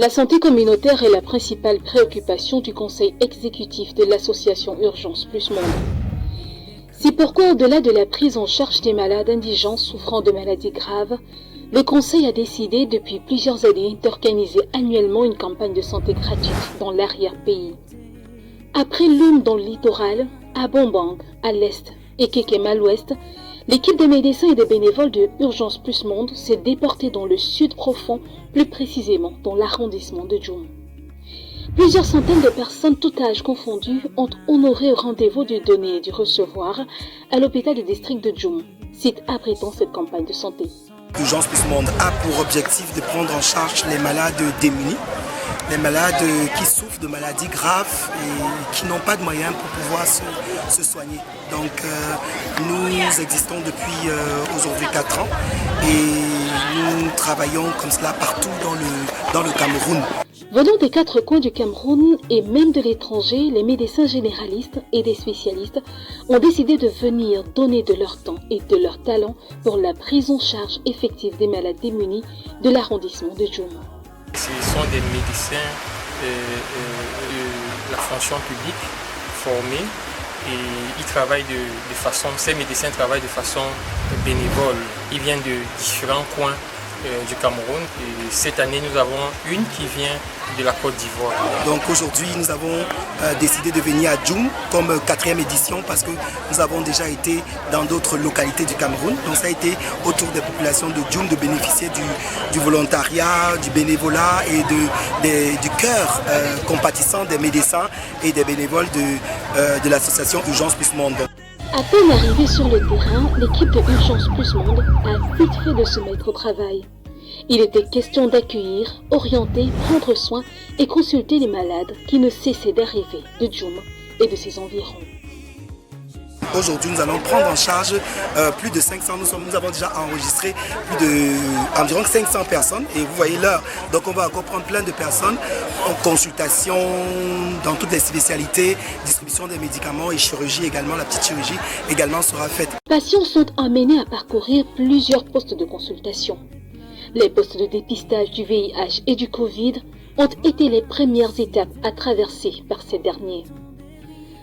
La santé communautaire est la principale préoccupation du conseil exécutif de l'association Urgence Plus Monde. C'est pourquoi, au-delà de la prise en charge des malades indigents souffrant de maladies graves, le conseil a décidé depuis plusieurs années d'organiser annuellement une campagne de santé gratuite dans l'arrière-pays. Après Loum dans le littoral, à Bombang, à l'est, et Kekem à l'ouest, l'équipe des médecins et des bénévoles de Urgence Plus Monde s'est déportée dans le sud profond, plus précisément dans l'arrondissement de Djoum. Plusieurs centaines de personnes, tout âge confondu, ont honoré au rendez-vous du donner et du recevoir à l'hôpital du district de Djoum, site abritant cette campagne de santé. Urgence Plus Monde a pour objectif de prendre en charge les malades démunis, les malades qui souffrent de maladies graves et qui n'ont pas de moyens pour pouvoir se soigner. Donc nous existons depuis aujourd'hui 4 ans et nous travaillons comme cela partout dans le Cameroun. Venant des 4 coins du Cameroun et même de l'étranger, les médecins généralistes et des spécialistes ont décidé de venir donner de leur temps et de leur talent pour la prise en charge effective des malades démunis de l'arrondissement de Djoum. Ce sont des médecins de la fonction publique formés et ces médecins travaillent de façon bénévole. Ils viennent de différents coins du Cameroun et cette année nous avons une qui vient de la Côte d'Ivoire. Donc aujourd'hui nous avons décidé de venir à Djoum comme 4e édition parce que nous avons déjà été dans d'autres localités du Cameroun. Donc ça a été autour des populations de Djoum de bénéficier du volontariat, du bénévolat et du cœur compatissant des médecins et des bénévoles de l'association Urgence Plus Monde. À peine arrivée sur le terrain, l'équipe de Urgence Plus Monde a vite fait de se mettre au travail. Il était question d'accueillir, orienter, prendre soin et consulter les malades qui ne cessaient d'arriver de Djoum et de ses environs. Aujourd'hui, nous allons prendre en charge plus de 500, nous avons déjà enregistré environ 500 personnes et vous voyez l'heure. Donc on va encore prendre plein de personnes en consultation dans toutes les spécialités, distribution des médicaments et chirurgie également, la petite chirurgie également sera faite. Les patients sont amenés à parcourir plusieurs postes de consultation. Les postes de dépistage du VIH et du Covid ont été les premières étapes à traverser par ces derniers.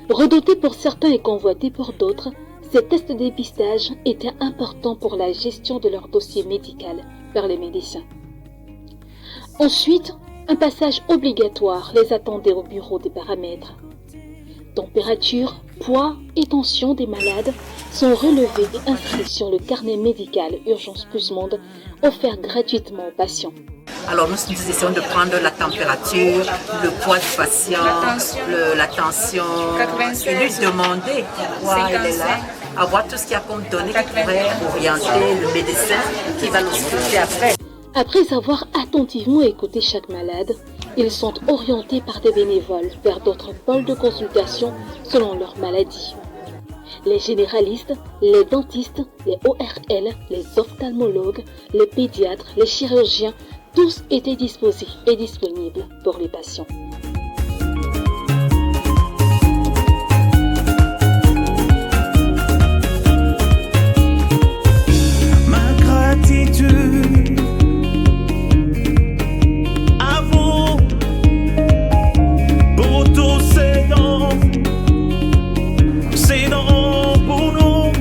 Redoutés pour certains et convoités pour d'autres, ces tests de dépistage étaient importants pour la gestion de leur dossier médical par les médecins. Ensuite, un passage obligatoire les attendait au bureau des paramètres. Température, poids et tension des malades sont relevés et inscrits sur le carnet médical Urgence Plus Monde offert gratuitement aux patients. Alors nous essayons de prendre la température, le poids du patient, la tension, et lui demander pourquoi il est là, avoir tout ce qu'il y a comme données qui pourrait orienter le médecin qui va nous scruter après. Après avoir attentivement écouté chaque malade, ils sont orientés par des bénévoles vers d'autres pôles de consultation selon leur maladie. Les généralistes, les dentistes, les ORL, les ophtalmologues, les pédiatres, les chirurgiens, tous étaient disposés et disponibles pour les patients. Ma gratitude à vous pour tous ces dons pour nous.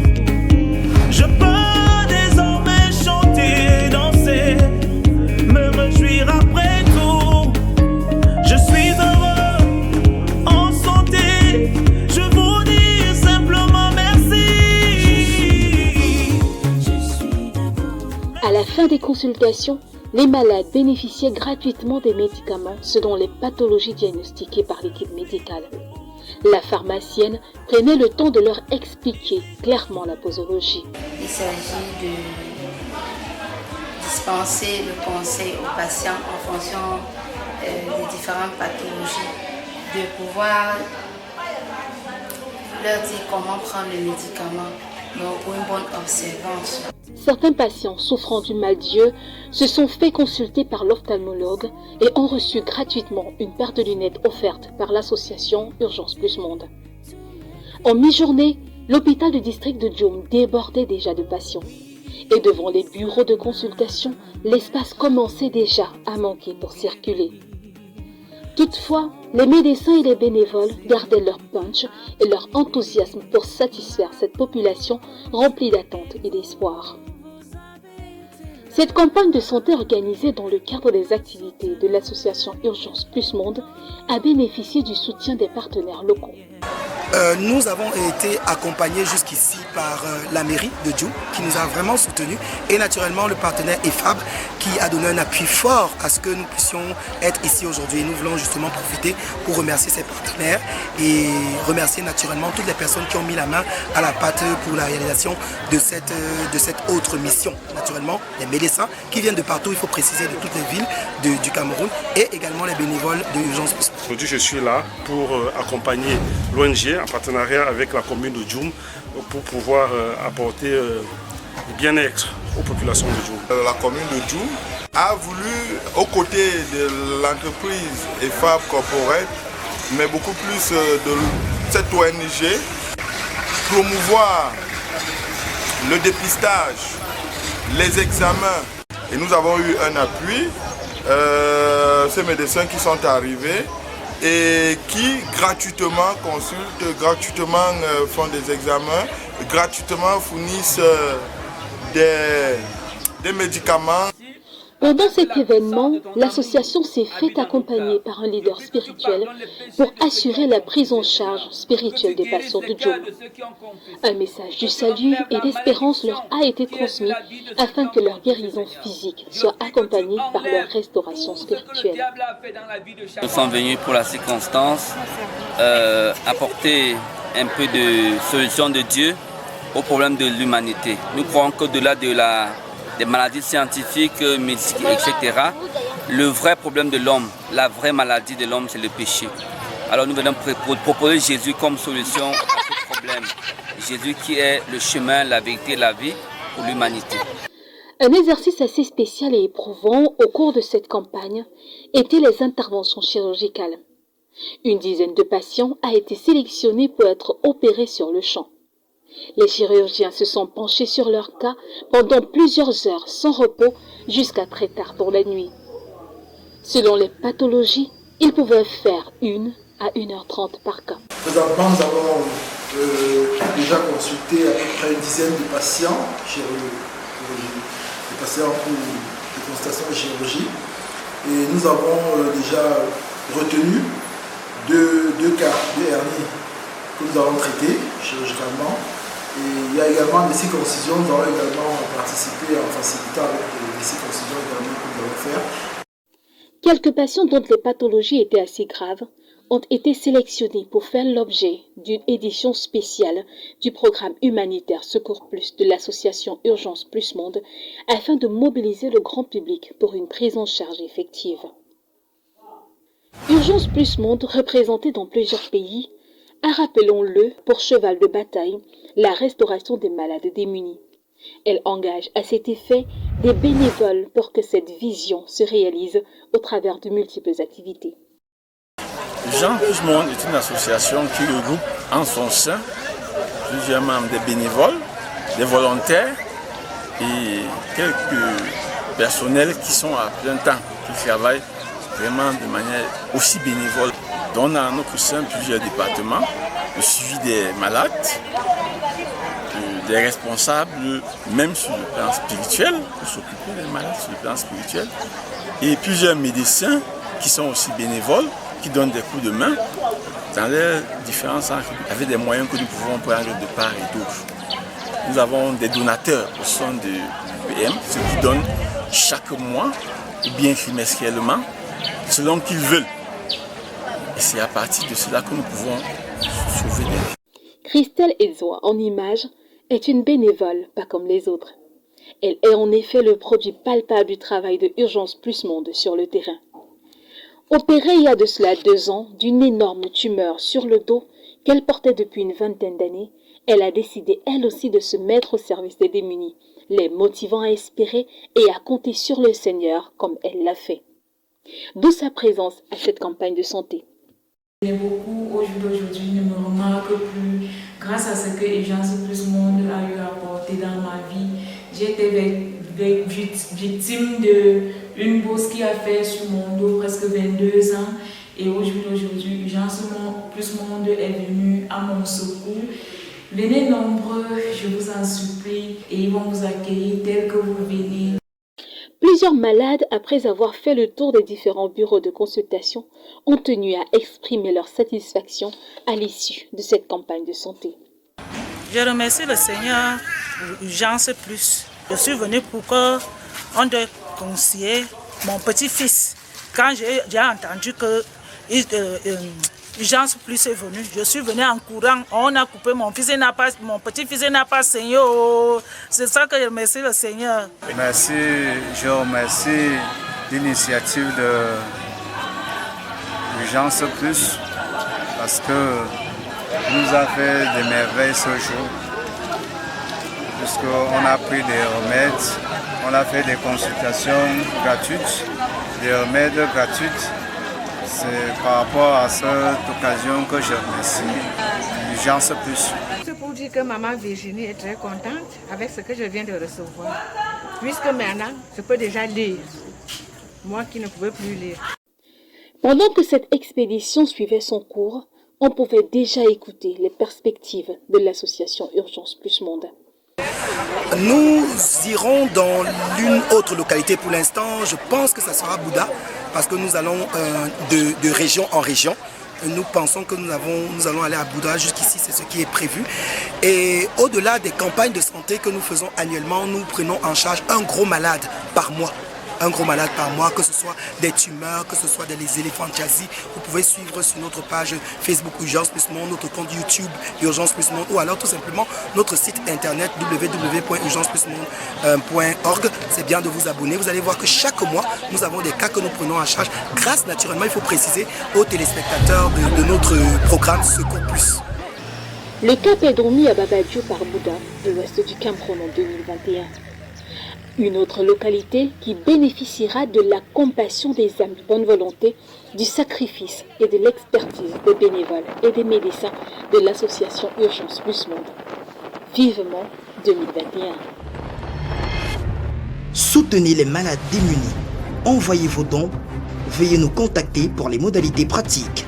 Je peux désormais chanter, danser, me réjouir après tout. Je suis heureux, en santé, je vous dis simplement merci. À la fin des consultations, les malades bénéficiaient gratuitement des médicaments selon les pathologies diagnostiquées par l'équipe médicale. La pharmacienne prenait le temps de leur expliquer clairement la posologie. Il s'agit de dispenser le conseil aux patients en fonction des différentes pathologies, de pouvoir leur dire comment prendre les médicaments, donc pour une bonne observance. Certains patients souffrant du mal d'yeux se sont fait consulter par l'ophtalmologue et ont reçu gratuitement une paire de lunettes offerte par l'association Urgence Plus Monde. En mi-journée, l'hôpital du district de Djoum débordait déjà de patients. Et devant les bureaux de consultation, l'espace commençait déjà à manquer pour circuler. Toutefois, les médecins et les bénévoles gardaient leur punch et leur enthousiasme pour satisfaire cette population remplie d'attentes et d'espoir. Cette campagne de santé organisée dans le cadre des activités de l'association Urgence Plus Monde a bénéficié du soutien des partenaires locaux. Nous avons été accompagnés jusqu'ici par la mairie de Djoum qui nous a vraiment soutenus et naturellement le partenaire EFAB qui a donné un appui fort à ce que nous puissions être ici aujourd'hui. Nous voulons justement profiter pour remercier ces partenaires et remercier naturellement toutes les personnes qui ont mis la main à la pâte pour la réalisation de cette autre mission. Naturellement, les médecins qui viennent de partout, il faut préciser, de toutes les villes du Cameroun et également les bénévoles de Urgence Plus. Aujourd'hui, je suis là pour accompagner l'ONG en partenariat avec la commune de Djoum pour pouvoir apporter du bien-être aux populations de Djoum. La commune de Djoum a voulu, aux côtés de l'entreprise EFAB Corporate, mais beaucoup plus de cette ONG, promouvoir le dépistage, les examens. Et nous avons eu un appui, ces médecins qui sont arrivés et qui gratuitement consultent, gratuitement font des examens, gratuitement fournissent des médicaments. Pendant cet événement, l'association s'est fait accompagner par un leader spirituel pour assurer la prise en charge spirituelle des patients de Djoum. Un message du salut et d'espérance leur a été transmis afin que leur guérison physique soit accompagnée par leur restauration spirituelle. Nous sommes venus pour la circonstance apporter un peu de solution de Dieu au problème de l'humanité. Nous croyons qu'au-delà des maladies scientifiques, médicales, etc., le vrai problème de l'homme, la vraie maladie de l'homme, c'est le péché. Alors nous venons proposer Jésus comme solution à ce problème. Jésus qui est le chemin, la vérité et la vie pour l'humanité. Un exercice assez spécial et éprouvant au cours de cette campagne étaient les interventions chirurgicales. Une dizaine de patients a été sélectionnée pour être opérés sur le champ. Les chirurgiens se sont penchés sur leur cas pendant plusieurs heures sans repos jusqu'à très tard dans la nuit. Selon les pathologies, ils pouvaient faire 1 à 1h30 par cas. Présentement, nous avons déjà consulté à peu près une dizaine de patients des patients pour des consultations de chirurgie. Et nous avons déjà retenu deux cas de hernie que nous avons traités chirurgicalement. Et il y a également des circoncisions, nous avons également participé en facilitant avec des circoncisions également que nous allons faire. Quelques patients dont les pathologies étaient assez graves ont été sélectionnés pour faire l'objet d'une édition spéciale du programme humanitaire Secours Plus de l'association Urgence Plus Monde afin de mobiliser le grand public pour une prise en charge effective. Urgence Plus Monde, représentée dans plusieurs pays, a, rappelons-le, pour cheval de bataille, la restauration des malades démunis. Elle engage à cet effet des bénévoles pour que cette vision se réalise au travers de multiples activités. Urgence Plus Monde est une association qui regroupe en son sein plusieurs membres des bénévoles, des volontaires et quelques personnels qui sont à plein temps, qui travaillent vraiment de manière aussi bénévole. On a à notre sein plusieurs départements, le suivi des malades, des responsables, même sur le plan spirituel, pour s'occuper des malades sur le plan spirituel, et plusieurs médecins qui sont aussi bénévoles, qui donnent des coups de main dans les différents centres, avec des moyens que nous pouvons prendre de part et d'autre. Nous avons des donateurs au sein de l'UPM, ceux qui donnent chaque mois, ou bien trimestriellement, selon qu'ils veulent. Et c'est à partir de cela que nous pouvons sauver des vies. Christelle Ezoa, en image, est une bénévole, pas comme les autres. Elle est en effet le produit palpable du travail de Urgence Plus Monde sur le terrain. Opérée il y a de cela 2 ans d'une énorme tumeur sur le dos qu'elle portait depuis une vingtaine d'années, elle a décidé elle aussi de se mettre au service des démunis, les motivant à espérer et à compter sur le Seigneur comme elle l'a fait. D'où sa présence à cette campagne de santé. Beaucoup au jour d'aujourd'hui ne me remarquent plus grâce à ce que Urgence Plus Monde a eu à apporter dans ma vie. J'ai été victime d'une bourse qui a fait sur mon dos presque 22 ans Et au jour d'aujourd'hui, Urgence Plus Monde est venu à mon secours. Venez nombreux, je vous en supplie, et ils vont vous accueillir tel que vous venez. Plusieurs malades, après avoir fait le tour des différents bureaux de consultation, ont tenu à exprimer leur satisfaction à l'issue de cette campagne de santé. Je remercie le Seigneur pour Urgence Plus. Je suis venu pour qu'on doit conseiller mon petit-fils. Quand j'ai entendu que Urgence Plus est venu, je suis venu en courant. On a coupé mon petit-fils n'a pas saigné. C'est ça que je remercie le Seigneur. Merci, je remercie l'initiative de Urgence Plus parce que nous a fait des merveilles ce jour. Puisqu'on a pris des remèdes, on a fait des consultations gratuites, des remèdes gratuits. C'est par rapport à cette occasion que je remercie Urgence Plus. C'est pour dire que maman Virginie est très contente avec ce que je viens de recevoir. Puisque maintenant, je peux déjà lire. Moi qui ne pouvais plus lire. Pendant que cette expédition suivait son cours, on pouvait déjà écouter les perspectives de l'association Urgence Plus Monde. Nous irons dans l'une autre localité pour l'instant. Je pense que ça sera Bouddha parce que nous allons de région en région. Nous pensons que nous allons aller à Bouddha. Jusqu'ici, c'est ce qui est prévu. Et au-delà des campagnes de santé que nous faisons annuellement, nous prenons en charge un gros malade par mois. Un gros malade par mois, que ce soit des tumeurs, que ce soit des éléphantiasies. Vous pouvez suivre sur notre page Facebook Urgence Plus Monde, notre compte YouTube Urgence Plus Monde ou alors tout simplement notre site internet www.urgenceplusmonde.org. C'est bien de vous abonner. Vous allez voir que chaque mois, nous avons des cas que nous prenons en charge grâce naturellement, il faut préciser, aux téléspectateurs de notre programme Secours Plus. Le cap est dormi à Babadjo par Bouddha, de l'ouest du Cameroun en 2021. Une autre localité qui bénéficiera de la compassion des âmes de bonne volonté, du sacrifice et de l'expertise des bénévoles et des médecins de l'association Urgence Plus Monde. Vivement 2021. Soutenez les malades démunis. Envoyez vos dons. Veuillez nous contacter pour les modalités pratiques.